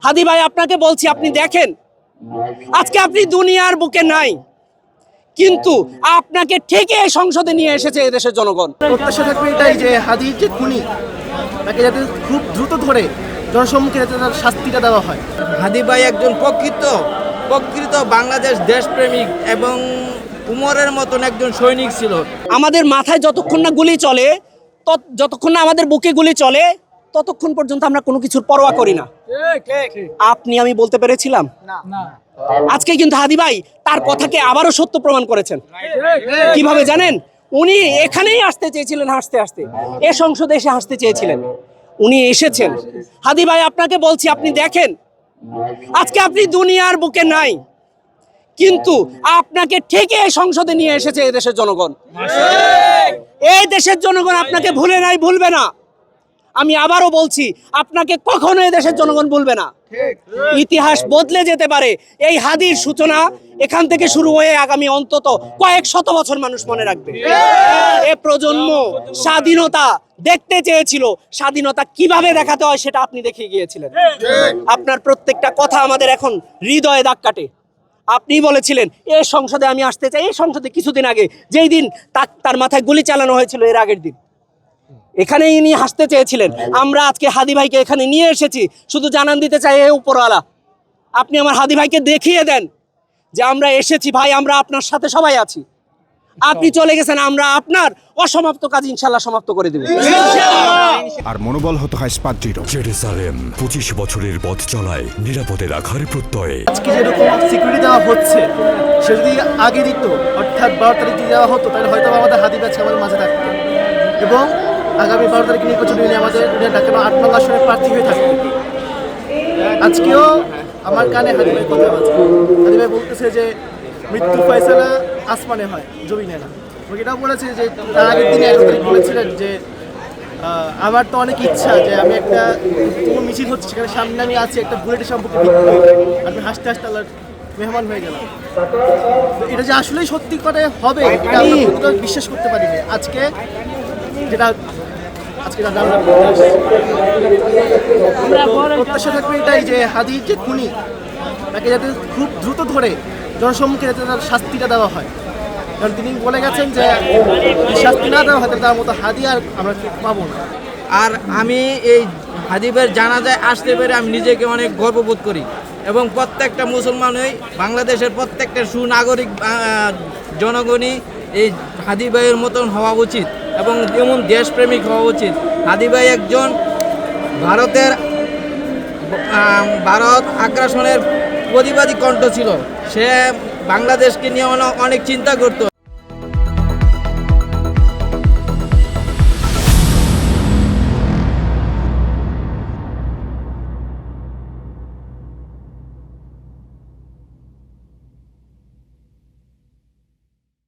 হাদি ভাই আপনাকে বলছি, আপনি দেখেন আজকে আপনি দুনিয়ার বুকে নাই, কিন্তু আপনাকে ঠিকই এই সংসদে নিয়ে এসেছে এদেশের জনগণ। প্রত্যাশা থাকবে এটাই যে হাদির যে খুনি তাকে যাতে খুব দ্রুত ধরে জনসম্মুখে যাতে তার শাস্তিটা দেওয়া হয়। হাদি ভাই একজন প্রকৃত বাংলাদেশ দেশপ্রেমিক এবং উমরের মতন একজন সৈনিক ছিল। আমাদের মাথায় যতক্ষণ না গুলি চলে, যতক্ষণ না আমাদের বুকে গুলি চলে, ততক্ষণ পর্যন্ত আমরা কোনো কিছুর পরোয়া করি না। আপনি আমি বলতে পেরেছিলাম আজকে কিন্তু হাদি ভাই তার কথাকে আবারও সত্য প্রমাণ করেছেন। কিভাবে জানেন? উনি এখানেই আসতে চেয়েছিলেন, হাসতে হাসতে এ সংসদে এসে হাসতে চেয়েছিলেন, উনি এসেছেন। হাদি ভাই আপনাকে বলছি, আপনি দেখেন আজকে আপনি দুনিয়ার বুকে নাই, কিন্তু আপনাকে ঠিকই এই সংসদে নিয়ে এসেছে এদেশের জনগণ। এই দেশের জনগণ আপনাকে ভুলে নাই, ভুলবে না। আমি আবারও বলছি, আপনাকে কখনো এই দেশের জনগণ ভুলবে না। ইতিহাস বদলে যেতে পারে, এই হাদির সূচনা এখান থেকে শুরু হয়ে আগামী অন্তত কয়েক শত বছর মানুষ মনে রাখবে। এ প্রজন্ম স্বাধীনতা দেখতে চেয়েছিল, স্বাধীনতা কিভাবে দেখাতে হয় সেটা আপনি দেখিয়ে গিয়েছিলেন। আপনার প্রত্যেকটা কথা আমাদের এখন হৃদয়ে দাগ কাটে। আপনি বলেছিলেন এই সংসদে আমি আসতে চাই, এই সংসদে কিছুদিন আগে যেই দিন তার মাথায় গুলি চালানো হয়েছিল, এর আগের দিন এখানে ইনি হাসতে চেয়েছিলেন। আমরা আজকে হাদি ভাইকে এখানে নিয়ে এসেছি, শুধু জানান দিতে চাই এ উপরওয়ালা, আপনি আমার হাদি ভাইকে দেখিয়ে দেন যে আমরা এসেছি ভাই, আমরা আপনার সাথে সবাই আছি। আপনি চলে গেছেন, আমরা আপনার অসমাপ্ত কাজ ইনশাল্লাহ সমাপ্ত করে দেব। আর মনোবল হতে হয় স্পাদ্রিত। জেরুজালেম 25 বছরের পথ চলায় নিরাপদে রাখার প্রত্যয়ে। আজকে যেরকম সিকিউরিটি দেওয়া হচ্ছে সে যদি আগে দিত, অর্থাৎ 12 তারিখ যদি দেওয়া হতো, তাহলে হয়তো আমাদের হাদি ব্যাচ আমাদের মাঝে থাকতো এবং আগামী 12 তারিখ নির্বাচনে আমাদের ঢাকা 8 নং আসনের প্রার্থী হয়ে থাকতো। আজকেও আমার কানে হাদি ভাই কথা আছে, হাদি ভাই বলতেছে যে মৃত্যুর ফয়সালা আসমানে হয়, জমিনে না। এটাও বলেছে যে তার আগের দিনে 11 তারিখ বলেছিলেন যে আমার তো অনেক ইচ্ছা যে আমি একটা কোনো মিছিল হচ্ছে সেখানে সামনে আমি আছি, একটা বুলেটের সম্পর্কে আমি হাসতে হাসতে আল্লাহর মেহমান হয়ে গেলাম। এটা যে আসলেই সত্যি করে হবে এটা আমরা বিশ্বাস করতে পারিনি। আজকে যেটা প্রত্যাশা থাকবে এটাই যে হাদির যে খুনি তাকে যাতে খুব দ্রুত ধরে জনসম্মুখে যাতে তার শাস্তিটা দেওয়া হয়। কারণ তিনি বলে গেছেন যে শাস্তি না দেওয়া হয় তার মতো হাদি আর আমরা পাবো না। আর আমি এই হাদি ভাইয়ের জানাজায় আসতে পেরে আমি নিজেকে অনেক গর্ববোধ করি এবং প্রত্যেকটা মুসলমানই, বাংলাদেশের প্রত্যেকটা সুনাগরিক জনগণই এই হাদি ভাইয়ের মতন হওয়া উচিত এবং যেমন দেশপ্রেমিক হওয়া উচিত। হাদি ভাই একজন ভারত আগ্রাসনের প্রতিবাদী কণ্ঠ ছিল। সে বাংলাদেশকে নিয়ে অনেক চিন্তা করতো।